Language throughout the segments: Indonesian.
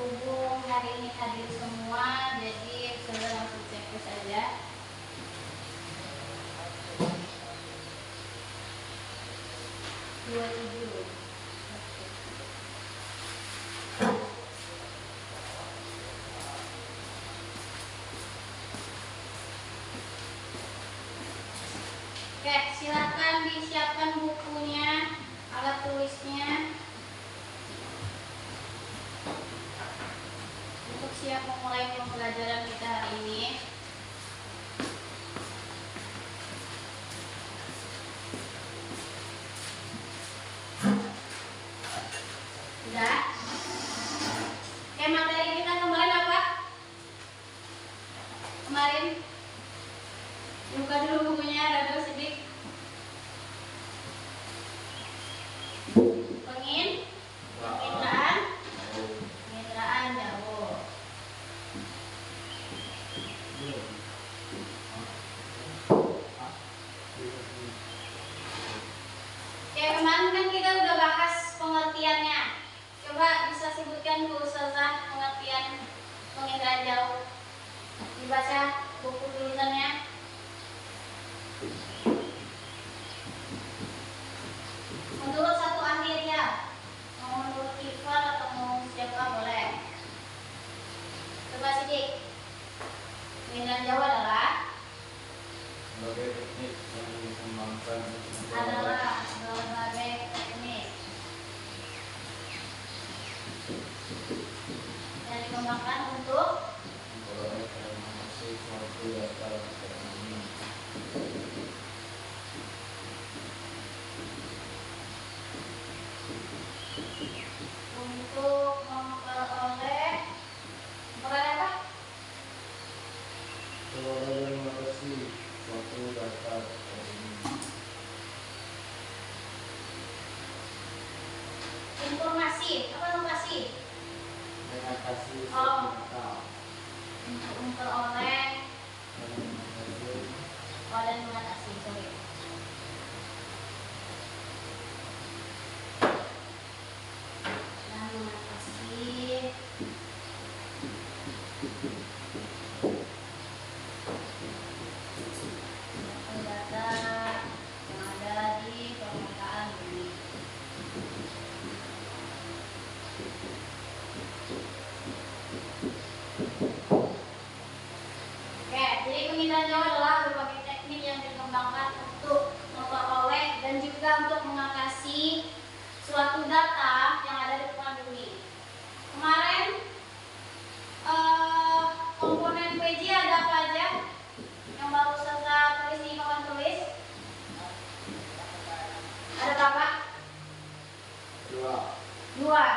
berhubung hari ini hadir semua, jadi sudah langsung cek saja. Dua tujuh. Oke, silakan disiapkan bukunya, alat tulisnya, untuk siap memulai pembelajaran kita hari ini. Sudah? Oke, materi kita kemarin apa? Kemarin buka dulu bukunya, rada sedikit. Kemitraan jauh. Oke, kemarin kan kita udah bahas pengertiannya. Coba bisa sebutkan Bu Ustazah pengertian penginderaan jauh. Dibaca buku tulisannya. Menurut satu ahli ya, mau menurut Kifar atau mau siapa boleh. Coba sidik. Penginderaan jauh adalah berbagai teknik yang dikembangkan berbagai teknik yang dikembangkan untuk memperoleh informasi suatu data ekonomi. untuk memperoleh apa? Memperoleh informasi suatu data ekonomi. Informasi, apa informasi? Mengatasi Oh. data. Untuk memperoleh dan mengatasi, sorry. Dan mengatasi data yang ada di permukaan bumi. Oke, jadi penginderaan jauh adalah berbagai teknik yang dikembangkan untuk memperoleh dan juga untuk mengatasi suatu data yang ada di permukaan bumi. Kemarin komponen PJ ada apa aja yang baru saya tulis di papan tulis? Ada berapa? Dua.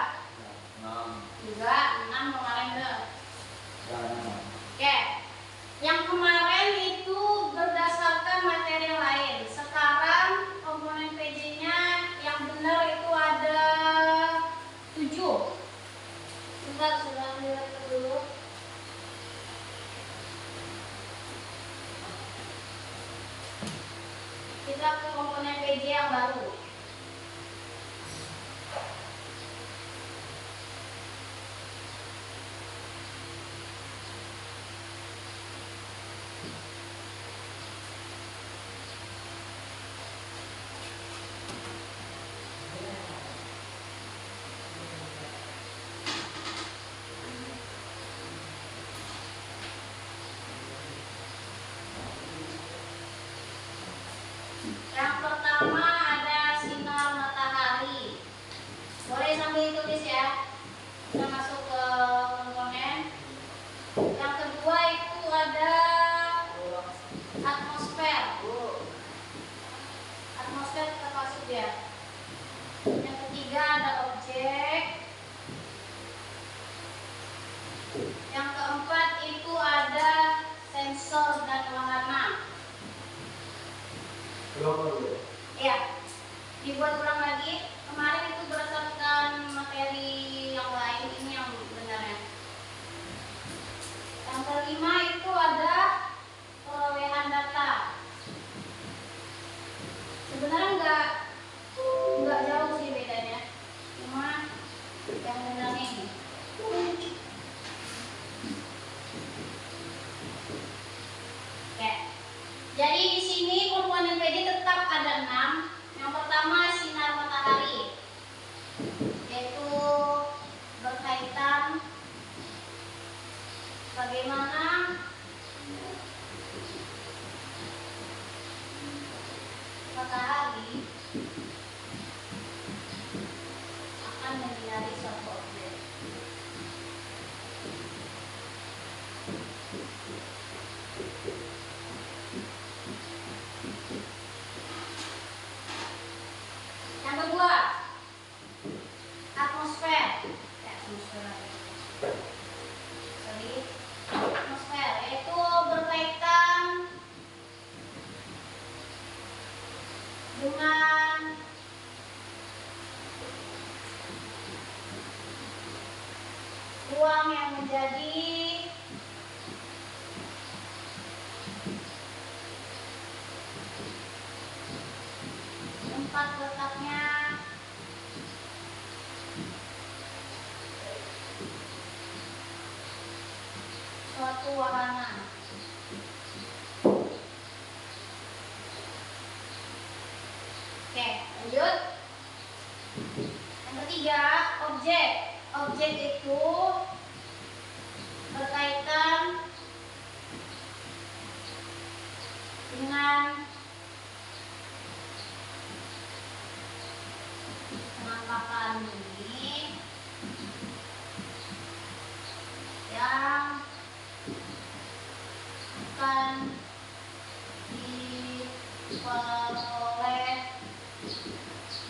6 Juga 6 kemarin tuh. dan Oke, yang kemarin itu berdasarkan materi lain. Sekarang komponen PJ-nya yang benar itu ada 7. Sebentar, sudah lihat dulu. Kita ke komponen PJ yang baru. Yang pertama ada sinar matahari. Boleh sambil ditulis ya. Kita masuk ke komponen. Yang kedua itu ada atmosfer. Atmosfer kita masuk ya. Yang ketiga ada objek. Yang keempat itu ada sensor dan wahana. Ya, dibuat ulang lagi. Kemarin itu berdasarkan materi yang lain, ini yang benarnya. Yang kelima itu ada perolehan data. Sebenarnya nggak jauh sih bedanya, cuma yang benar ini. ruang yang menjadi tempat letaknya suatu wahana. Oke, lanjut. Yang ketiga, objek. Objek itu berkaitan dengan penampakan bumi yang akan diperoleh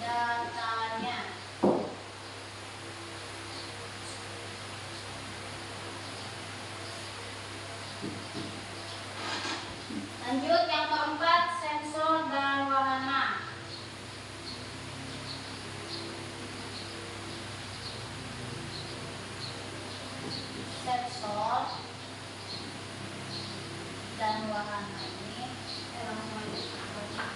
datanya. Lanjut yang keempat, sensor dan wahana. Sensor dan wahana ini langsung aja.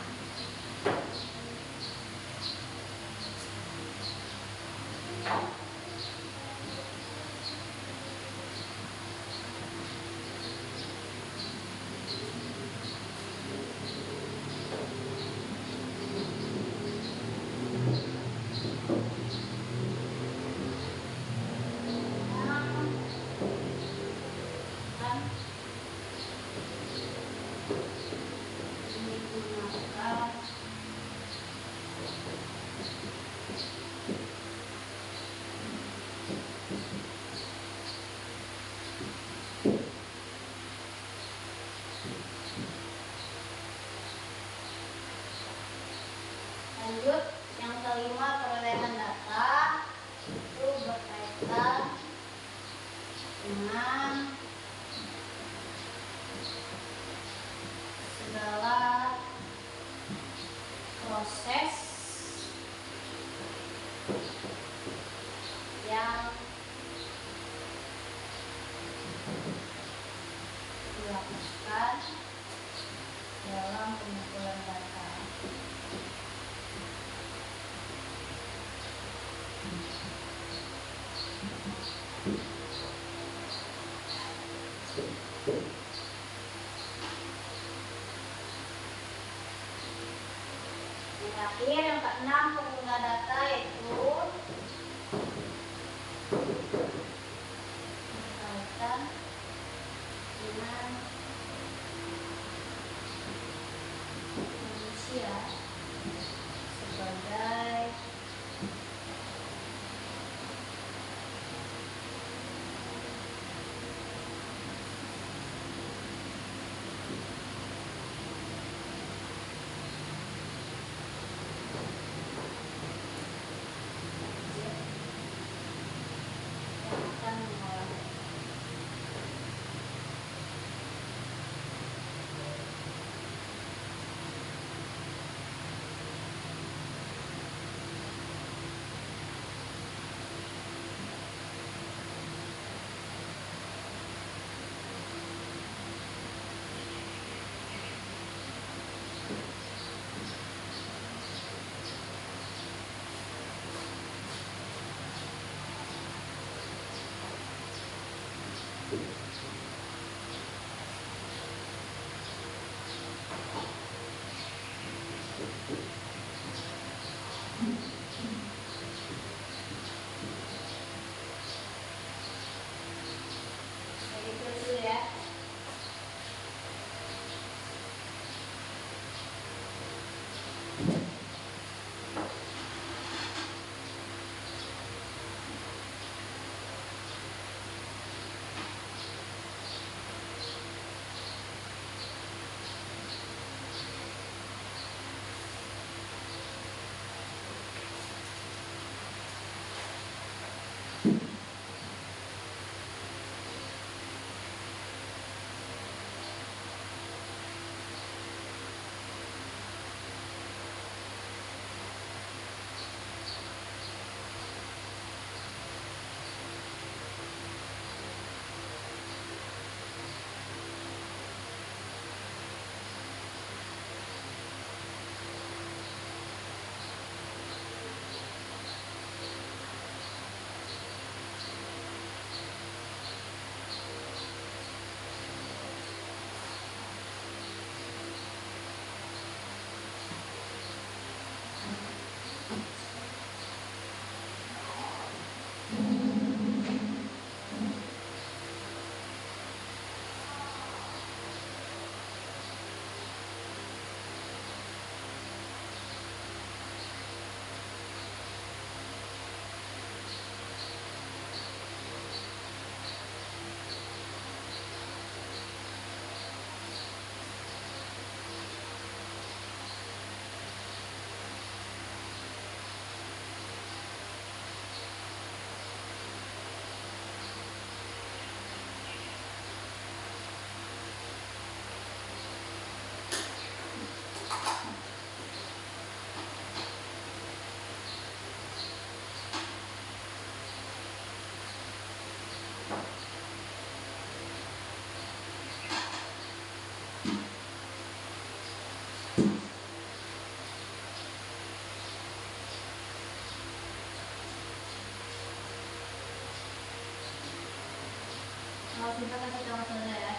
Kalau kita kasih tahu saudara ya.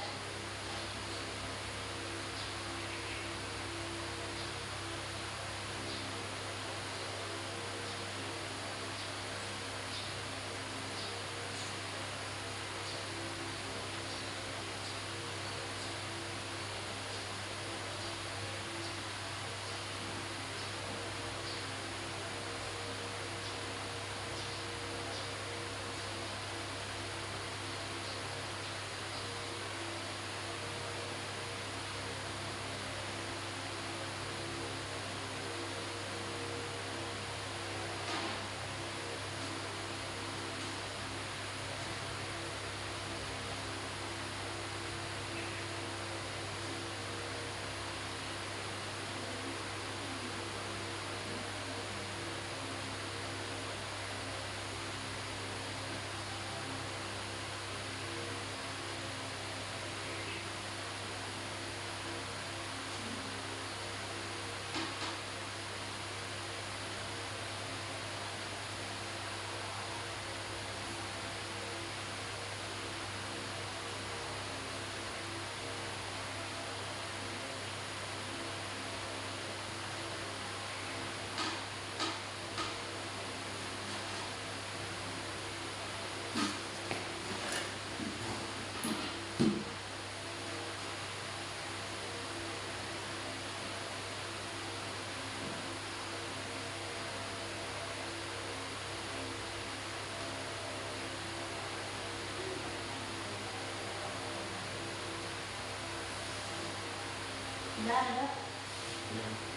Udah ada.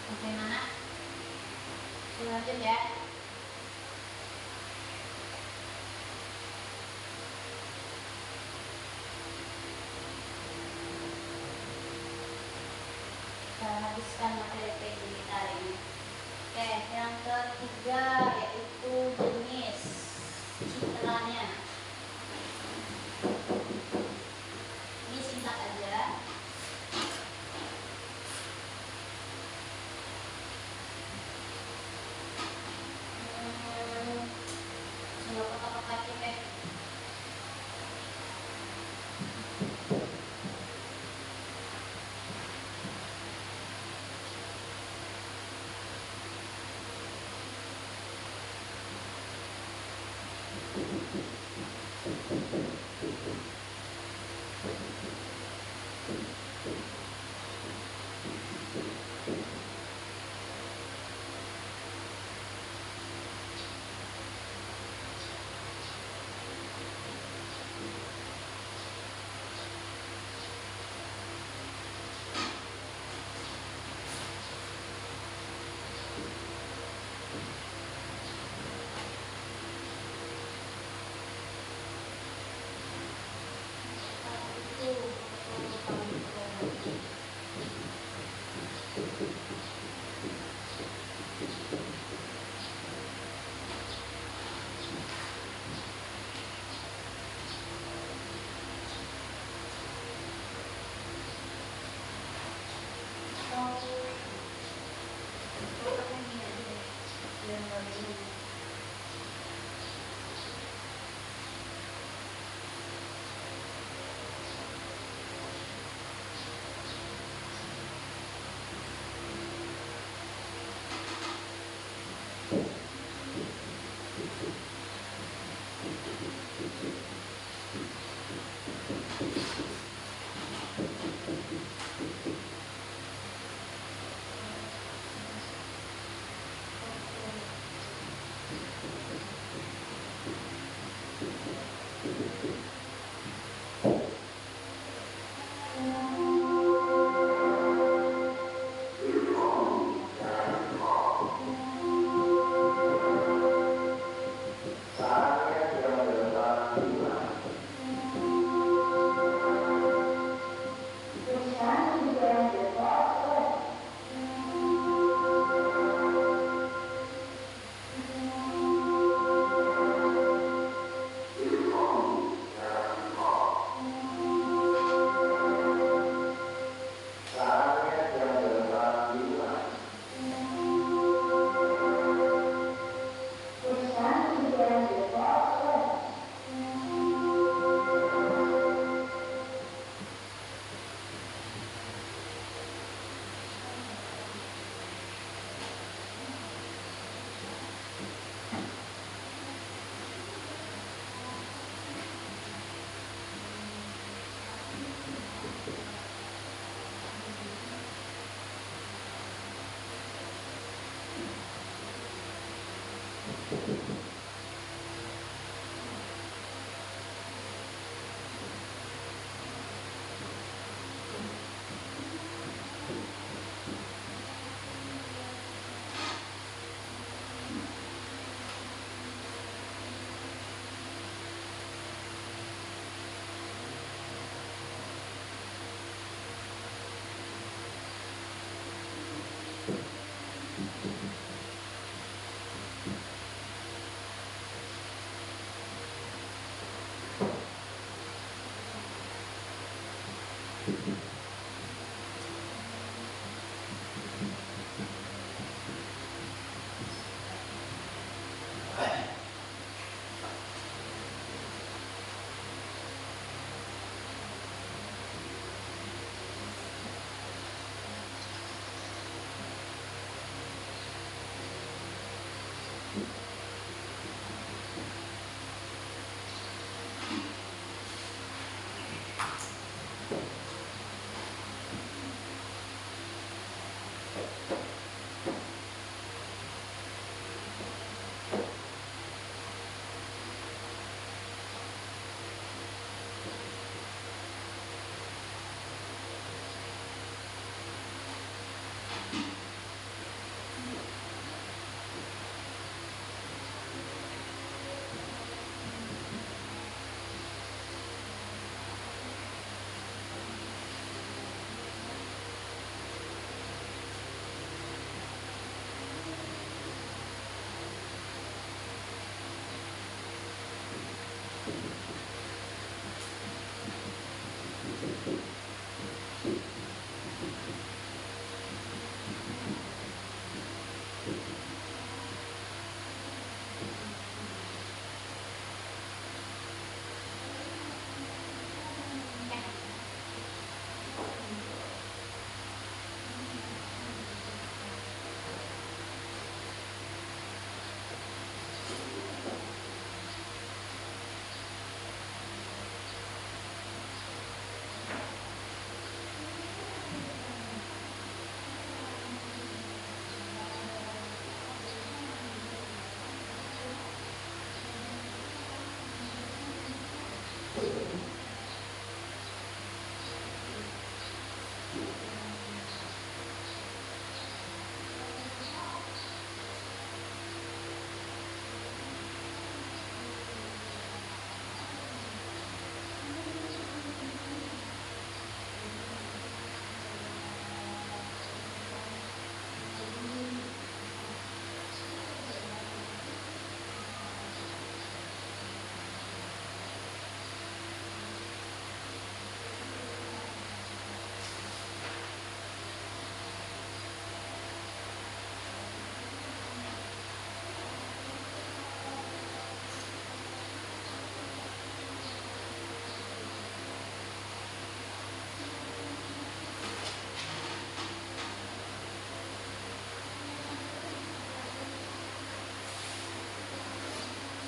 Sampai mana? Lanjut ya. Kita habiskan materi PG kita hari ini. Oke, yang ketiga yaitu jenis citranya. Ini singkat aja. Coba kotak-kotak deh.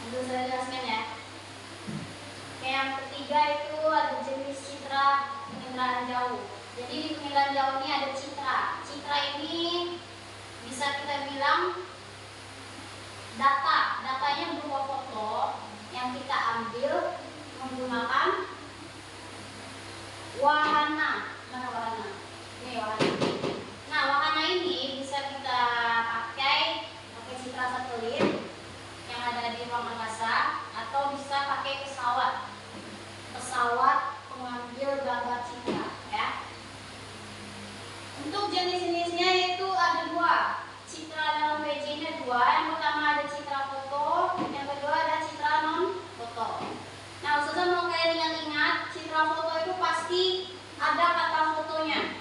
Lalu saya jelaskan ya. Oke, yang ketiga itu ada jenis citra penginderaan jauh. Jadi di penginderaan jauh ini ada citra. Citra ini bisa kita bilang data. Datanya berupa foto yang kita ambil menggunakan wahana. Mana wahana? Ini wahana. Nah, wahana ini bisa kita pakai citra satelit yang ada di ruang angkasa, atau bisa pakai pesawat pengambil gambar citra ya. Untuk jenis-jenisnya itu ada dua. Citra dalam PJ nya dua. Yang pertama ada citra foto, yang kedua ada citra non foto. Nah, Ustazah mau kalian ingat-ingat, citra foto itu pasti ada kata fotonya.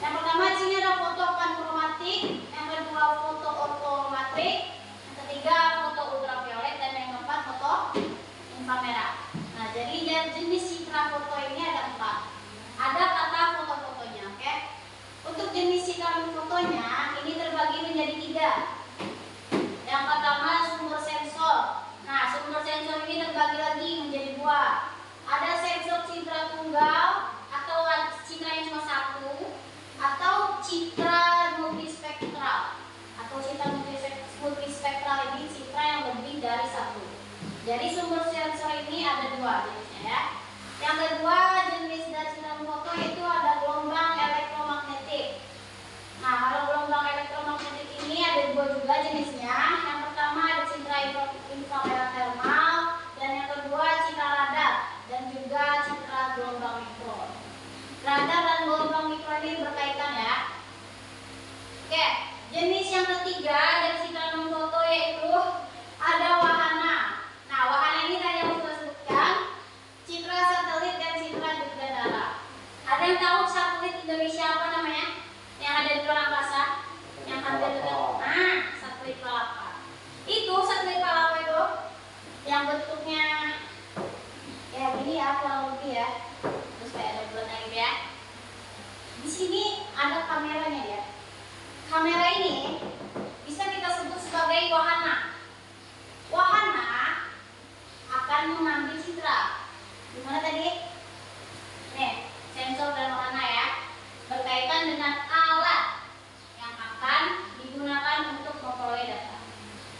Yang pertama di sini ada foto pankromatik, yang kedua foto ortometrik, yang ketiga foto ultraviolet, dan yang keempat foto inframerah. Nah, jadi jenis citra foto ini ada 4. Ada kata foto-fotonya, oke? Untuk jenis citra fotonya ini terbagi menjadi 3. Yang pertama sumber sensor. Nah, sumber sensor ini terbagi lagi menjadi 2. Ada sensor citra tunggal atau citra yang cuma satu, atau citra multispektral. Atau citra multispektral ini citra yang lebih dari 1. Jadi sumber sensor ini ada 2 jenisnya ya. Yang kedua jenis dari citra foto itu ada gelombang elektromagnetik. Nah, kalau gelombang elektromagnetik ini ada 2 juga jenisnya. Yang pertama ada citra inframerah thermal, dan yang kedua citra radar, dan juga citra gelombang mikro. Radar dan gelombang mikro ini berkaitan ya. Oke, jenis yang ketiga dari citra foto yaitu ada wahana. Nah, wahana ini tadi yang saya sebutkan, citra satelit dan citra dirgantara. sini ada kameranya ya. Kamera ini bisa kita sebut sebagai wahana. Wahana akan mengambil citra. Gimana tadi? Nih, sensor dan wahana ya. Berkaitan dengan alat yang akan digunakan untuk memperoleh data.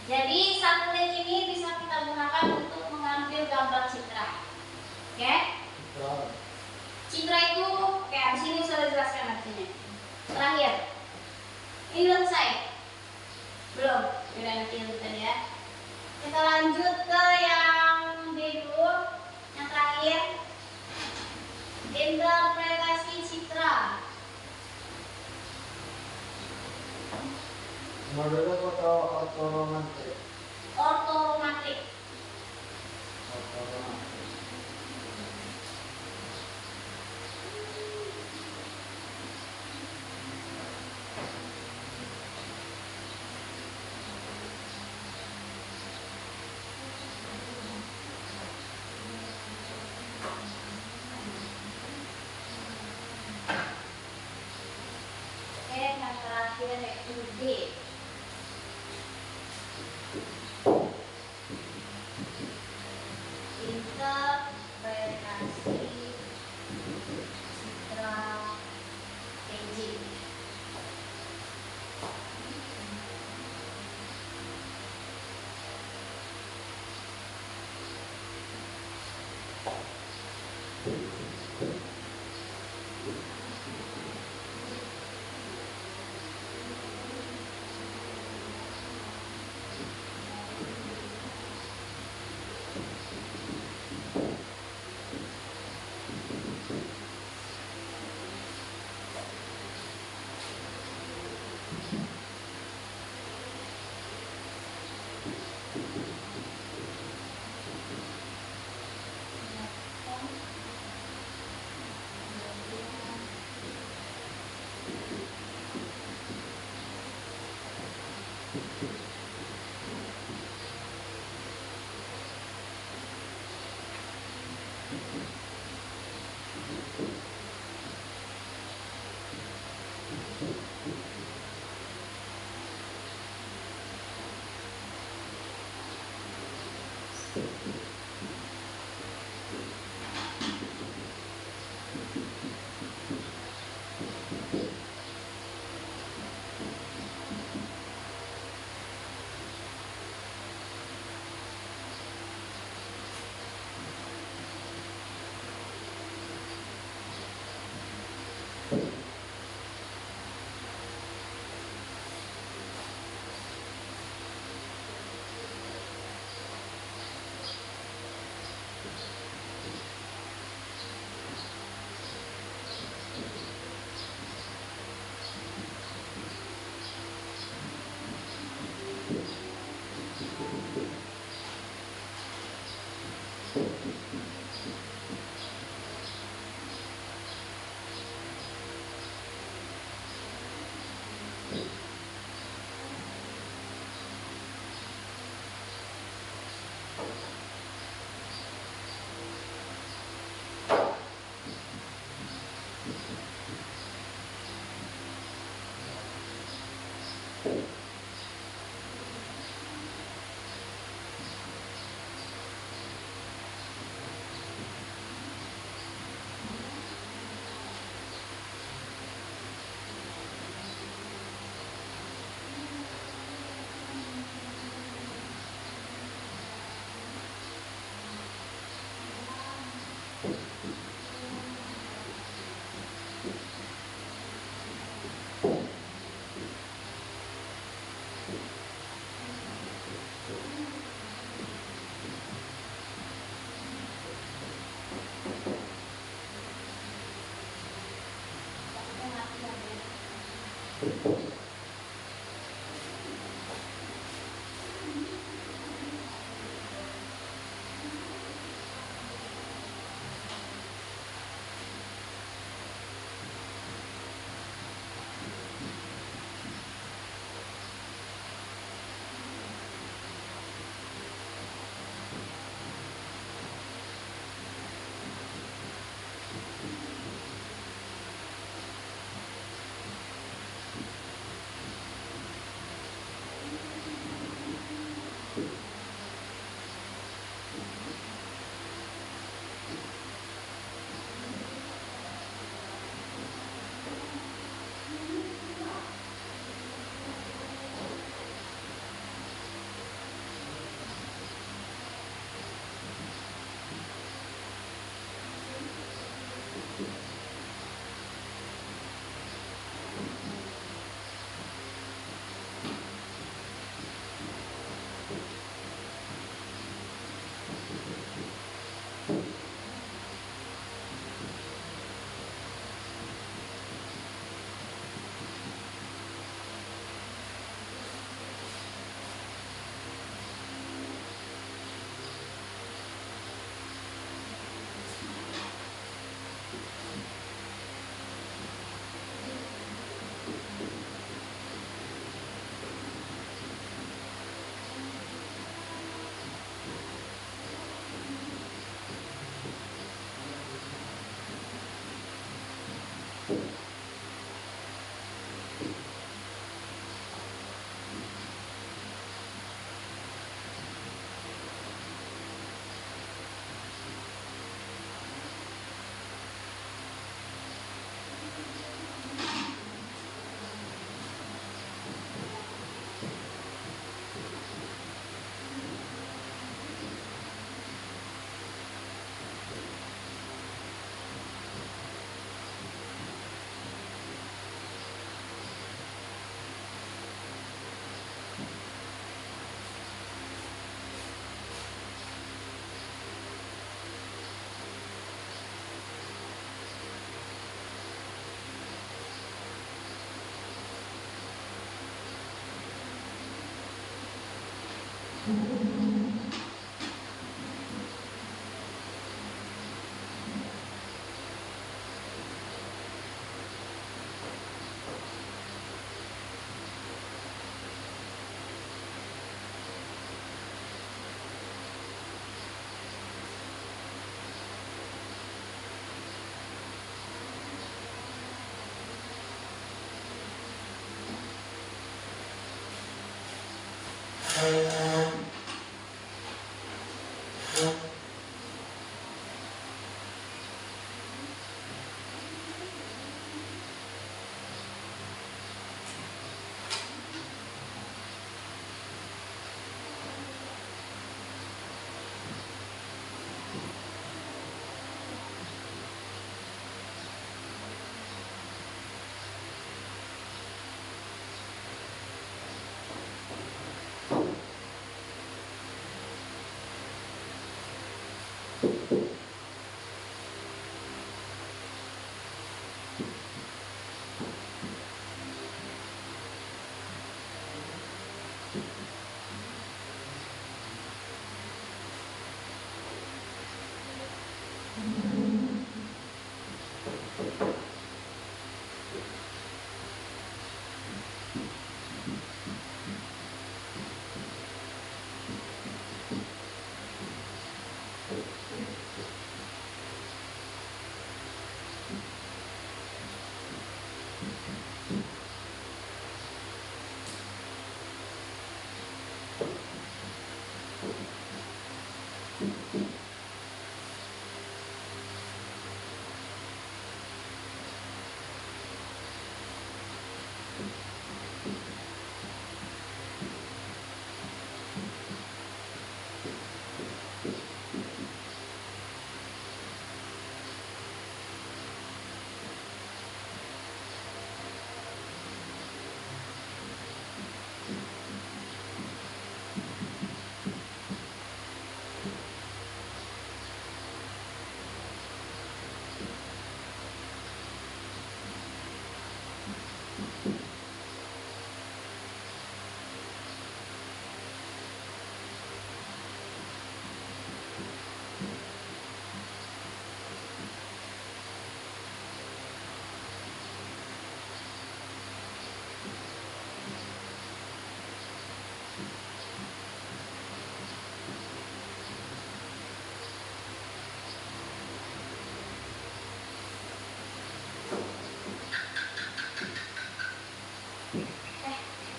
Jadi satelit ini bisa kita gunakan untuk mengambil gambar citra. Oke? Citra itu, oke, habis ini saya jelaskan artinya. Terakhir, ini belum selesai. Belum, beda nanti itu tadi ya. Kita lanjut ke yang B dulu, yang terakhir. Interpretasi citra. Model atau ortometrik? Ortometrik. Ortometrik. Oke, yang terakhir yaitu D. Interpretasi citra staging.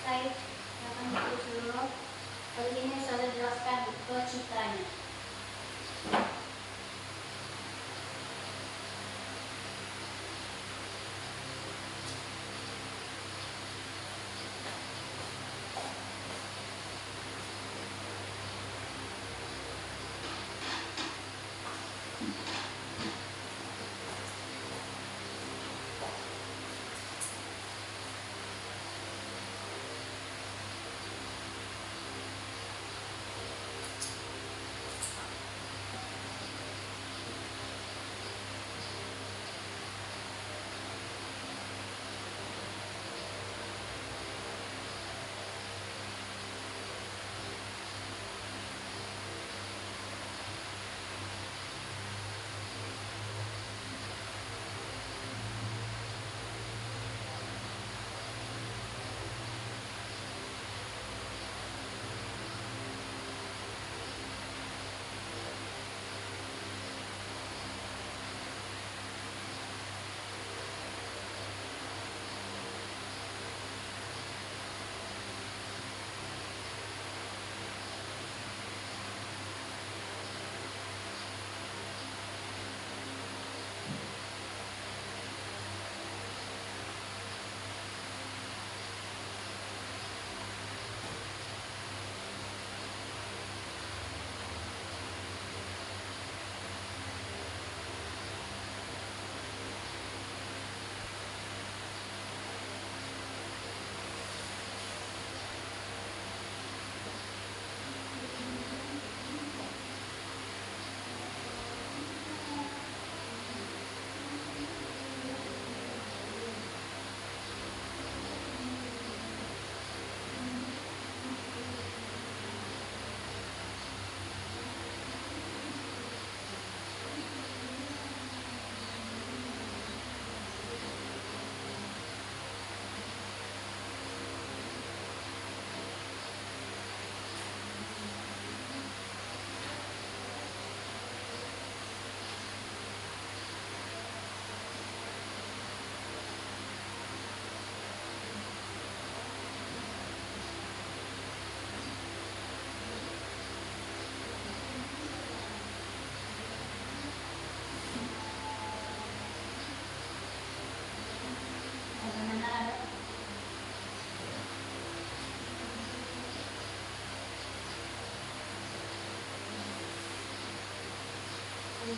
Terkait silakan dulu. Kali ini saya jelaskan ke ceritanya.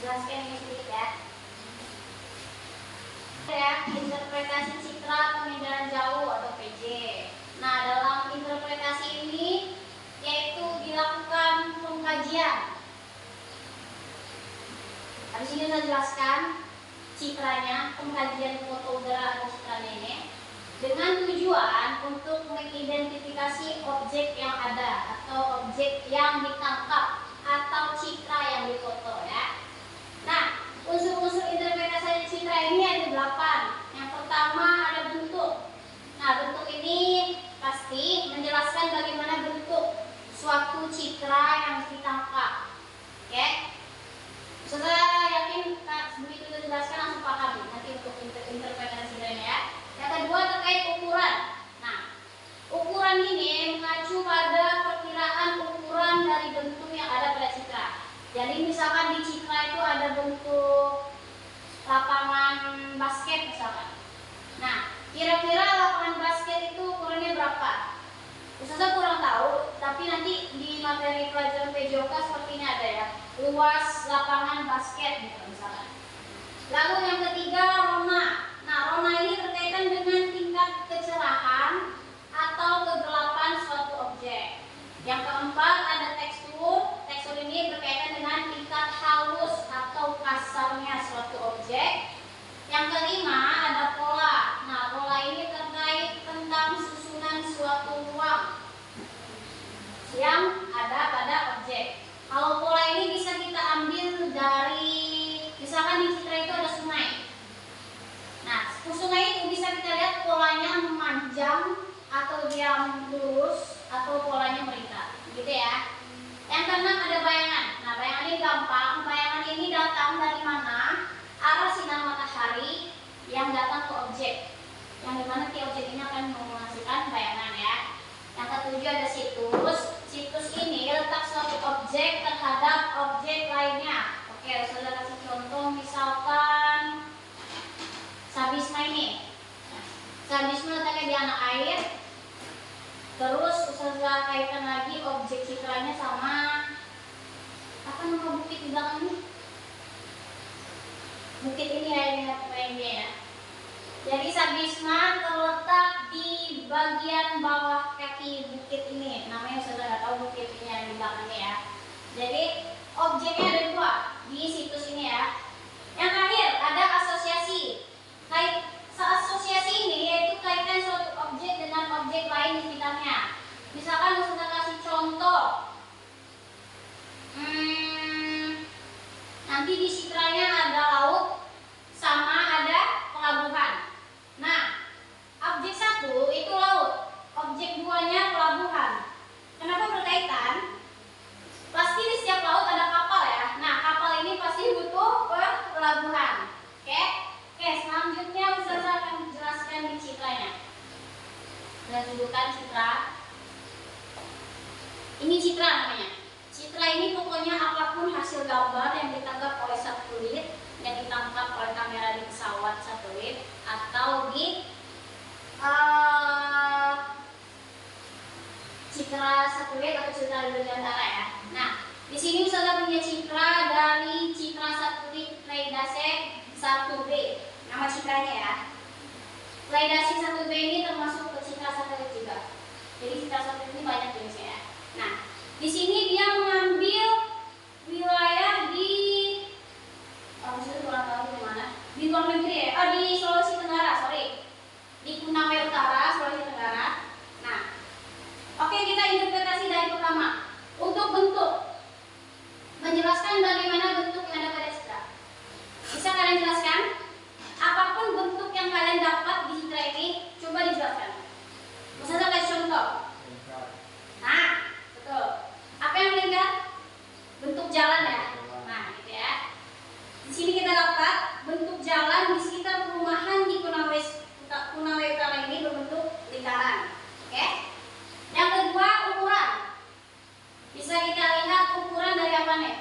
jelaskan ini sedikit ya. Ya, interpretasi citra pemindahan jauh atau PJ. Nah, dalam interpretasi ini yaitu dilakukan pengkajian. Habis ini saya jelaskan citranya, pengkajian foto udara atau citranya ini dengan tujuan untuk mengidentifikasi objek yang ada atau objek yang ditangkap atau citra yang difoto ya. Nah, unsur-unsur interpretasi citra ini ada 8. Yang pertama ada bentuk. Nah, bentuk ini pasti menjelaskan bagaimana bentuk suatu citra yang ditangkap. Oke? Saudara yakin begitu dijelaskan langsung paham nanti untuk interpretasi citranya ya. Yang kedua terkait ukuran. Nah, ukuran ini mengacu pada perkiraan ukuran dari bentuk yang ada pada citra. Jadi misalkan di citra itu ada bentuk lapangan basket misalkan. Nah, kira-kira lapangan basket itu ukurannya berapa? Ustazah kurang tahu, tapi nanti di materi pelajaran PJOK seperti ini ada ya. Luas lapangan basket gitu misalkan. Lalu yang ketiga rona. Nah, rona ini berkaitan dengan tingkat kecerahan atau kegelapan suatu objek. Yang keempat ada tekstur. Tekstur ini berkaitan dengan tingkat halus atau kasarnya suatu objek. Yang kelima ada pola. Nah, pola ini terkait tentang susunan suatu ruang yang ada pada objek. Kalau pola ini bisa kita ambil dari, misalkan di citra itu ada sungai. Nah, sungai itu bisa kita lihat polanya memanjang atau dia lurus atau polanya melingkar, gitu ya. Yang keenam ada bayangan. Nah, bayangan ini gampang. Bayangan ini datang dari mana? Arah sinar matahari yang datang ke objek. Yang dimana di objek ini akan menghasilkan bayangan ya. Yang ketujuh ada situs. Situs ini letak suatu objek terhadap objek lainnya. Oke, saudara kasih contoh misalkan sabisma ini. Nah, sabisma letaknya di anak air. Terus ustazah kaitkan lagi objek citranya sama apa nama bukit di belakang ini? Bukit ini ya, ini ya. Jadi sabisma terletak di bagian bawah kaki bukit ini. Namanya sudah nggak tahu bukit ini yang di belakangnya ya. Jadi objeknya ada 2 di situs ini ya. Yang terakhir ada asosiasi. Asosiasi ini yaitu kaitan suatu objek dengan objek lain di sekitarnya. Misalkan sudah kasih contoh. Nanti di citranya ada laut sama ada pelabuhan. Nah, objek 1 itu laut, objek 2-nya pelabuhan. Kenapa berkaitan? Pasti di setiap laut ada kapal ya. Nah, kapal ini pasti butuh pelabuhan. Oke, selanjutnya ustazah akan menjelaskan di citranya. Dan tunjukkan citra. Ini citra namanya. Citra ini pokoknya apapun hasil gambar yang ditangkap oleh satelit, yang ditangkap oleh kamera di pesawat satelit atau di citra satelit atau citra dirgantara ya. Nah, di sini ustazah punya citra dari citra satelit Pleiades 1B. Nama citranya ya. Pleiades 1B ini termasuk ke citra satelit juga. Jadi citra satelit ini banyak jenisnya ya. Nah, di sini dia mengambil wilayah di maksudnya kurang tahu di mana. Di luar negeri ya. Di Sulawesi Tenggara, di Konawe Utara, Sulawesi Tenggara. Nah, oke, kita interpretasi dari pertama. Untuk bentuk, menjelaskan bagaimana bentuk yang ada pada citra. Bisa kalian jelaskan? Apapun bentuk yang kalian dapat di citra ini, coba dijelaskan. Misalnya kasih contoh. Nah, betul. Apa yang melingkar? Bentuk jalan ya. Nah, gitu ya. Di sini kita dapat bentuk jalan di sekitar perumahan di Konawe Utara ini berbentuk lingkaran. Oke? Yang kedua, ukuran. Bisa kita lihat ukuran dari apa nih?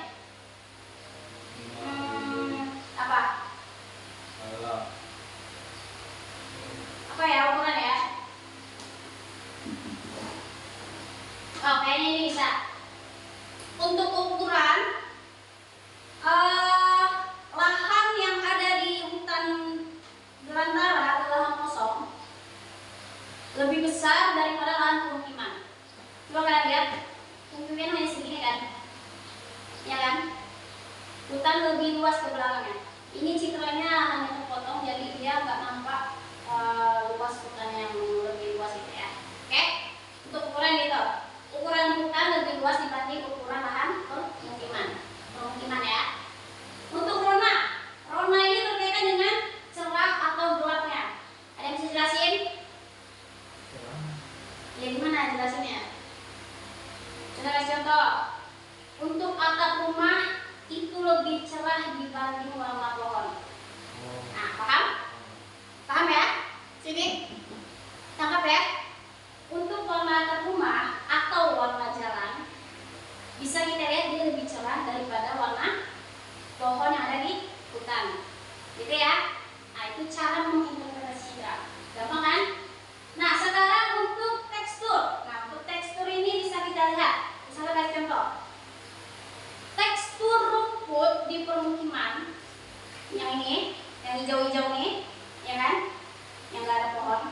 lebih luas ke belakangnya. Ini citranya hanya terpotong, jadi dia nggak nampak luas hutan yang lebih luas itu ya. Oke, untuk ukuran gitu, ukuran hutan lebih luas dibanding ukuran lahan permukiman ya. Untuk rona ini berkaitan dengan cerah atau gelapnya. Ada yang bisa jelasin? Ya gimana jelasinnya? Coba kasih contoh. Untuk atap rumah itu lebih cerah dibanding warna pohon. Nah, paham? Paham ya? Sini, tangkap ya. Untuk warna atap rumah atau warna jalan, bisa kita lihat dia lebih cerah daripada warna pohon yang ada di hutan. Gitu ya? Nah, itu cara menginterpretasi citra. Gampang kan? Nah, sekarang untuk tekstur. Nah, untuk tekstur ini bisa kita lihat. Misalnya kasih contoh. Tekstur rumput di permukiman yang ini, yang hijau-hijau nih, ya kan? Yang nggak ada pohon,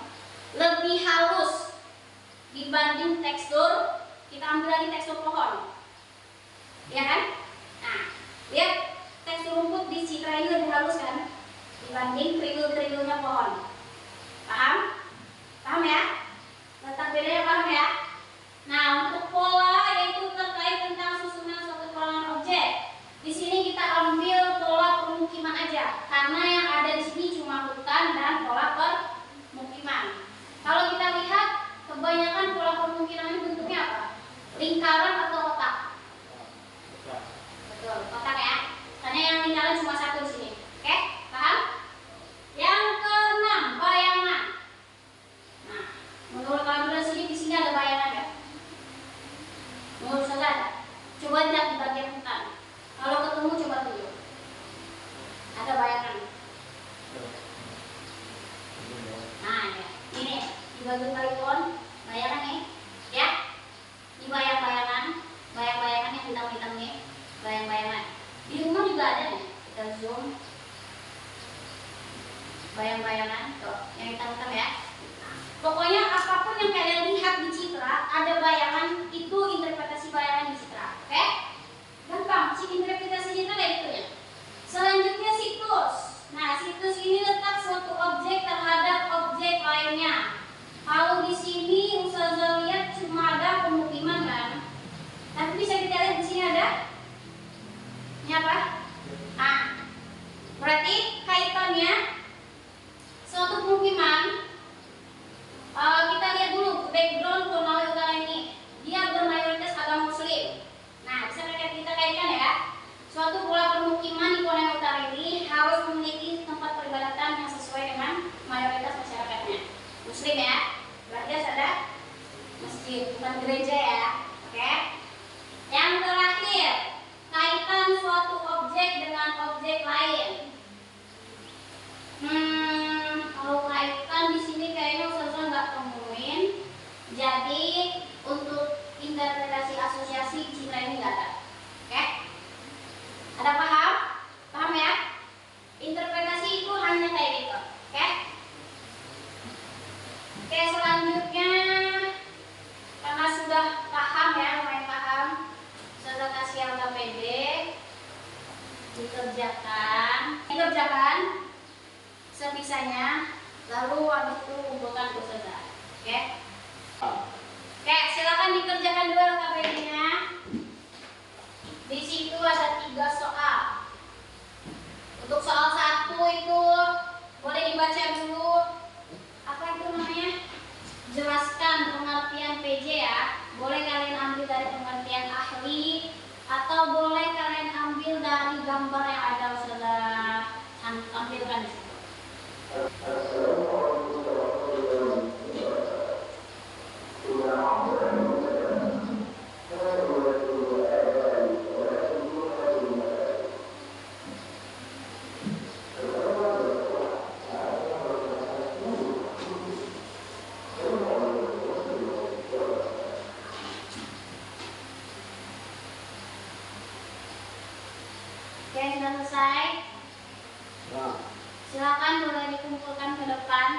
lebih halus dibanding tekstur. Kita ambil lagi tekstur pohon, ya kan? Nah, lihat tekstur rumput di citra ini lebih halus kan dibanding kerikil-kerikilnya pohon. Paham? Paham ya? Letak bedanya paham ya? Nah, untuk pola yaitu terkait tentang susunan suatu perorangan objek. Di sini kita ambil pola permukiman aja, karena yang ada di sini cuma hutan dan pola permukiman. Kalau kita lihat, kebanyakan pola permukiman ini bentuknya apa? Lingkaran atau kotak? Betul, kotak ya. Karena yang lingkaran cuma satu di sini. Oke, paham? Yang keenam, bayangan. Nah, menurut kalian di sini ada bayangan nggak? Menurut saya ada. Coba lihat di bagian hutan. Kalau ketemu coba tunjuk. Ada bayangan. Nah, ya. Ini di bagian kalian bayangan nih, ya. Ini bayang-bayangan yang hitam-hitam nih, bayang-bayangan. Di rumah juga ada nih. Kita zoom. Bayang-bayangan, tuh, yang hitam-hitam ya. Pokoknya apapun yang kalian lihat di citra, ada bayangan, itu interpretasi bayangan di citra. Oke? Gampang, interpretasi citra kayak gitu ya. Selanjutnya situs. Nah, situs ini letak suatu objek terhadap objek lainnya. Kalau di sini Ustazah lihat cuma ada pemukiman kan? Tapi bisa kita lihat di sini ada? Ini apa? Ah, berarti kaitannya suatu pemukiman. Kita lihat dulu background Konawe Utara ini. Dia bermayoritas agama Muslim. Nah, bisa kita kaitkan ya. Suatu pola permukiman di Konawe Utara ini harus memiliki tempat peribadatan yang sesuai dengan mayoritas masyarakatnya. Muslim ya. Berarti ada masjid, bukan gereja ya. Oke. Yang terakhir, kaitan suatu objek dengan objek lain. Kalau kaitan di sini kayaknya Ustazah nggak temuin. Jadi untuk interpretasi asosiasi citra ini nggak ada. Oke? Ada paham? Paham ya? Interpretasi itu hanya kayak gitu. Oke? Oke, selanjutnya karena sudah paham ya, lumayan paham, Ustazah kasih yang PD dikerjakan sebisanya, lalu habis itu kumpulkan ke Ustazah. Oke? Oke, silakan dikerjakan dulu LKPD-nya. Di situ ada 3 soal. Untuk soal 1 itu boleh dibaca dulu. Apa itu namanya? Jelaskan pengertian PJ ya. Boleh kalian ambil dari pengertian ahli atau boleh kalian ambil dari gambar yang ada Ustazah tampilkan di situ. Oke, sudah selesai. Silakan boleh dikumpulkan ke depan.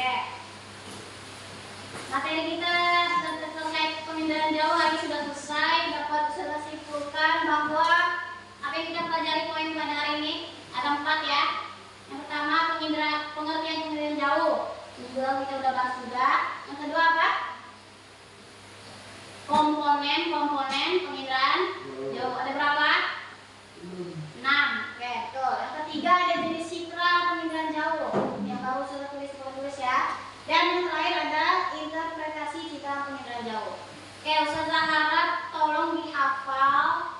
Oke. Materi kita terkait pengindaran jauh hari sudah selesai. Dapat sudah simpulkan bahwa apa yang kita pelajari poin pada hari ini ada 4 ya. Yang pertama pengertian pengindaran jauh. Juga kita udah bahas juga. Yang kedua apa? Komponen pengindaran jauh. Ada berapa? 6. Oke, betul. Yang ketiga ada jenis citra pengindaran jauh. Yang baru sudah tulis ya. Dan yang terakhir ada interpretasi citra pengindaran jauh. Oke, Ustazah harap tolong dihafal.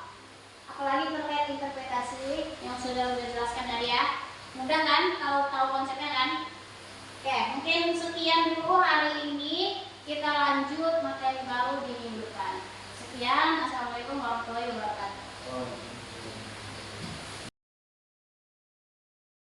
Apalagi terkait interpretasi yang sudah jelaskan tadi ya. Mudah kan kalau tahu konsepnya kan? Oke, mungkin sekian dulu hari ini. Kita lanjut materi baru di minggu depan. Sekian, assalamualaikum warahmatullahi wabarakatuh.